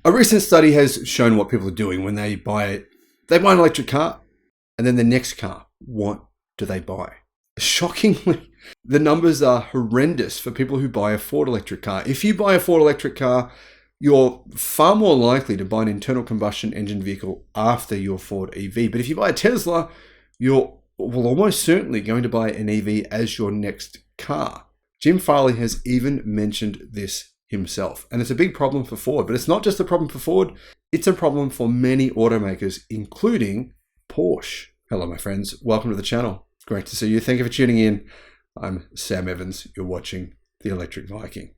A recent study has shown what people are doing when they buy an electric car, and then the next car, what do they buy? Shockingly, the numbers are horrendous for people who buy a Ford electric car. If you buy a Ford electric car, you're far more likely to buy an internal combustion engine vehicle after your Ford EV. But if you buy a Tesla, you're almost certainly going to buy an EV as your next car. Jim Farley has even mentioned this himself. And it's a big problem for Ford. But it's not just a problem for Ford. It's a problem for many automakers, including Porsche. Hello, my friends. Welcome to the channel. Great to see you. Thank you for tuning in. I'm Sam Evans. You're watching The Electric Viking.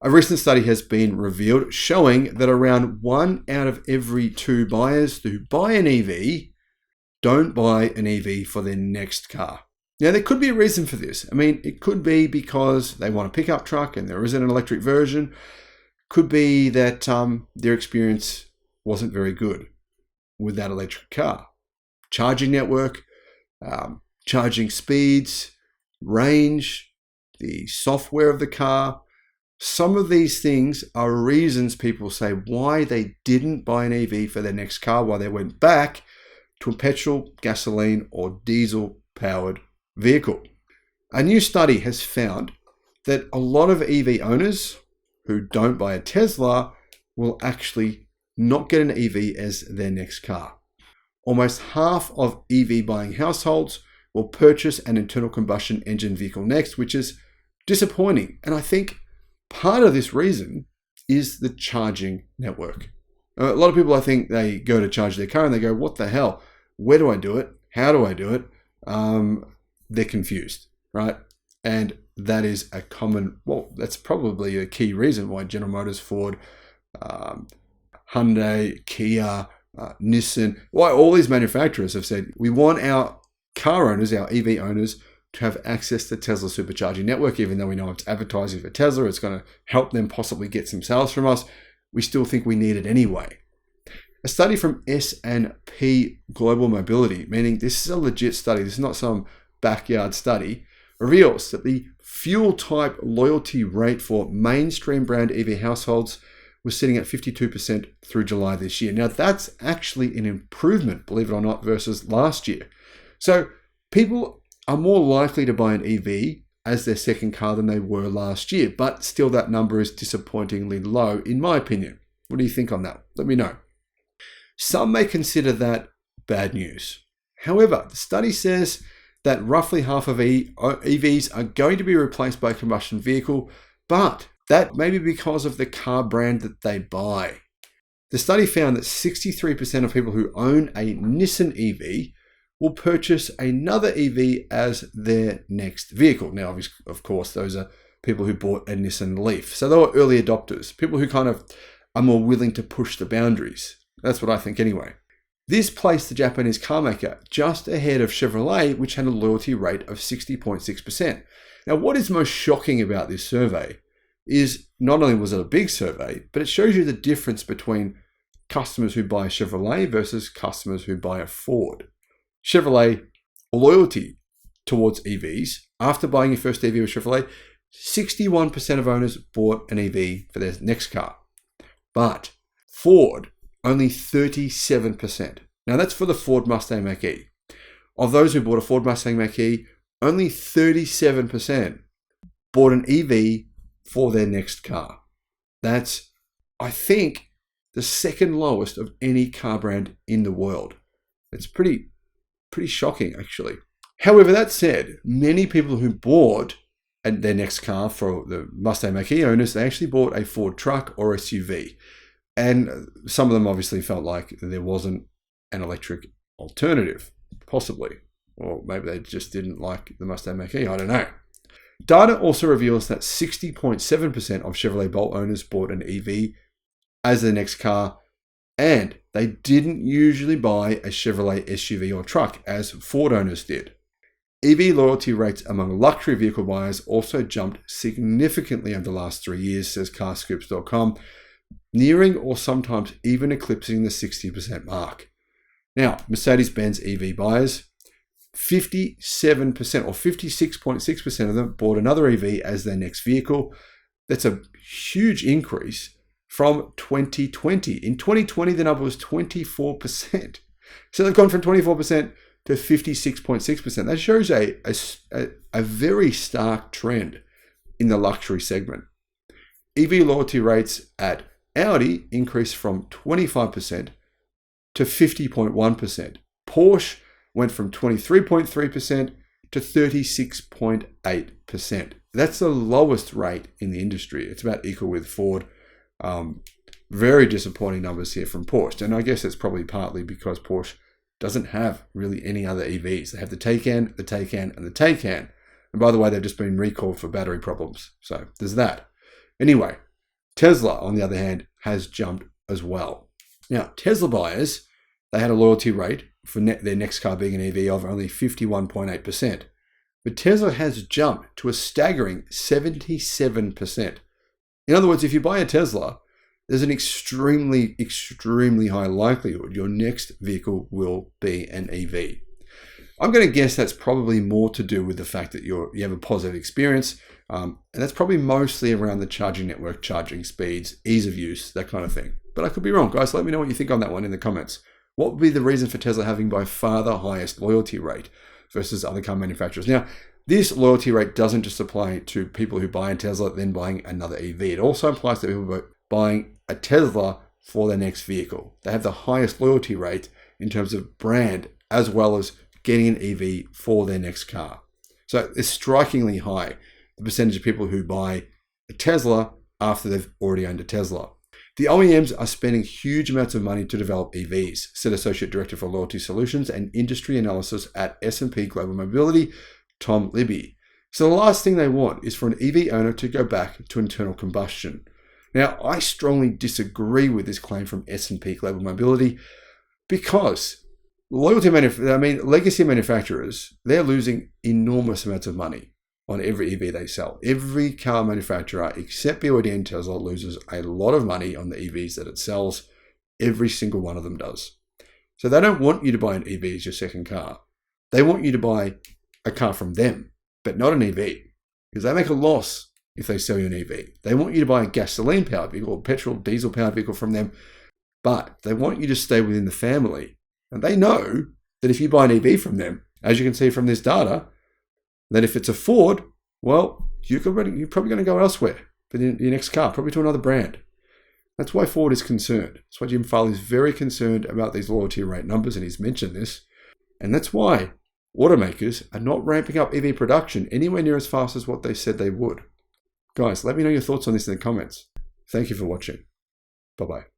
A recent study has been revealed showing that around 1 out of every 2 buyers who buy an EV don't buy an EV for their next car. Now, there could be a reason for this. I mean, it could be because they want a pickup truck and there isn't an electric version. Could be that their experience wasn't very good with that electric car. Charging network, charging speeds, range, the software of the car. Some of these things are reasons people say why they didn't buy an EV for their next car, why they went back to a petrol, gasoline, or diesel-powered vehicle. A new study has found that a lot of EV owners who don't buy a Tesla will actually not get an EV as their next car. Almost half of EV buying households will purchase an internal combustion engine vehicle next, which is disappointing. And I think part of this reason is the charging network. A lot of people, I think, they go to charge their car and they go, what the hell? Where do I do it? How do I do it? They're confused, right? And that is a common, that's probably a key reason why General Motors, Ford, Hyundai, Kia, Nissan, why all these manufacturers have said, we want our car owners, our EV owners, to have access to Tesla supercharging network. Even though we know it's advertising for Tesla, it's going to help them possibly get some sales from us, we still think we need it anyway. A study from S&P Global Mobility, meaning this is a legit study, this is not some backyard study, reveals that the fuel type loyalty rate for mainstream brand EV households was sitting at 52% through July this year. Now that's actually an improvement, believe it or not, versus last year. So people are more likely to buy an EV as their second car than they were last year, but still that number is disappointingly low, in my opinion. What do you think on that? Let me know. Some may consider that bad news. However, the study says that roughly half of EVs are going to be replaced by a combustion vehicle, but that may be because of the car brand that they buy. The study found that 63% of people who own a Nissan EV will purchase another EV as their next vehicle. Now, of course, those are people who bought a Nissan Leaf. So they were early adopters, people who kind of are more willing to push the boundaries. That's what I think anyway. This placed the Japanese car maker just ahead of Chevrolet, which had a loyalty rate of 60.6%. Now, what is most shocking about this survey is not only was it a big survey, but it shows you the difference between customers who buy a Chevrolet versus customers who buy a Ford. Chevrolet loyalty towards EVs, after buying your first EV with Chevrolet, 61% of owners bought an EV for their next car. But Ford, only 37%. Now that's for the Ford Mustang Mach-E. Of those who bought a Ford Mustang Mach-E, only 37% bought an EV for their next car. That's, I think, the second lowest of any car brand in the world. It's pretty shocking, actually. However, that said, many people who bought their next car for the Mustang Mach-E owners, they actually bought a Ford truck or SUV. And some of them obviously felt like there wasn't an electric alternative, possibly. Or maybe they just didn't like the Mustang Mach-E, I don't know. Data also reveals that 60.7% of Chevrolet Bolt owners bought an EV as their next car, and they didn't usually buy a Chevrolet SUV or truck as Ford owners did. EV loyalty rates among luxury vehicle buyers also jumped significantly over the last 3 years, says carscoops.com, nearing or sometimes even eclipsing the 60% mark. Now, Mercedes-Benz EV buyers, 57% or 56.6% of them bought another EV as their next vehicle. That's a huge increase from 2020. In 2020, the number was 24%. So they've gone from 24% to 56.6%. That shows a very stark trend in the luxury segment. EV loyalty rates at Audi increased from 25% to 50.1%. Porsche went from 23.3% to 36.8%. That's the lowest rate in the industry. It's about equal with Ford. Very disappointing numbers here from Porsche. And I guess it's probably partly because Porsche doesn't have really any other EVs. They have the Taycan, the Taycan, and the Taycan. And by the way, they've just been recalled for battery problems. So there's that. Anyway, Tesla, on the other hand, has jumped as well. Now, Tesla buyers, they had a loyalty rate for their next car being an EV of only 51.8%. But Tesla has jumped to a staggering 77%. In other words, if you buy a Tesla, there's an extremely, extremely high likelihood your next vehicle will be an EV. I'm going to guess that's probably more to do with the fact that you have a positive experience, and that's probably mostly around the charging network, charging speeds, ease of use, that kind of thing. But I could be wrong, guys. Let me know what you think on that one in the comments. What would be the reason for Tesla having by far the highest loyalty rate versus other car manufacturers? Now, this loyalty rate doesn't just apply to people who buy a Tesla then buying another EV. It also applies to people buying a Tesla for their next vehicle. They have the highest loyalty rate in terms of brand as well as getting an EV for their next car. So it's strikingly high, the percentage of people who buy a Tesla after they've already owned a Tesla. The OEMs are spending huge amounts of money to develop EVs, said Associate Director for Loyalty Solutions and Industry Analysis at S&P Global Mobility, Tom Libby. So the last thing they want is for an EV owner to go back to internal combustion. Now, I strongly disagree with this claim from S&P Global Mobility because legacy manufacturers, they're losing enormous amounts of money on every EV they sell. Every car manufacturer except BYD and Tesla loses a lot of money on the EVs that it sells. Every single one of them does. So they don't want you to buy an EV as your second car. They want you to buy a car from them, but not an EV, because they make a loss if they sell you an EV. They want you to buy a gasoline-powered vehicle or petrol, diesel-powered vehicle from them, but they want you to stay within the family. And they know that if you buy an EV from them, as you can see from this data, that if it's a Ford, well, you're probably going to go elsewhere for your next car, probably to another brand. That's why Ford is concerned. That's why Jim Farley is very concerned about these loyalty rate numbers, and he's mentioned this. And that's why automakers are not ramping up EV production anywhere near as fast as what they said they would. Guys, let me know your thoughts on this in the comments. Thank you for watching. Bye-bye.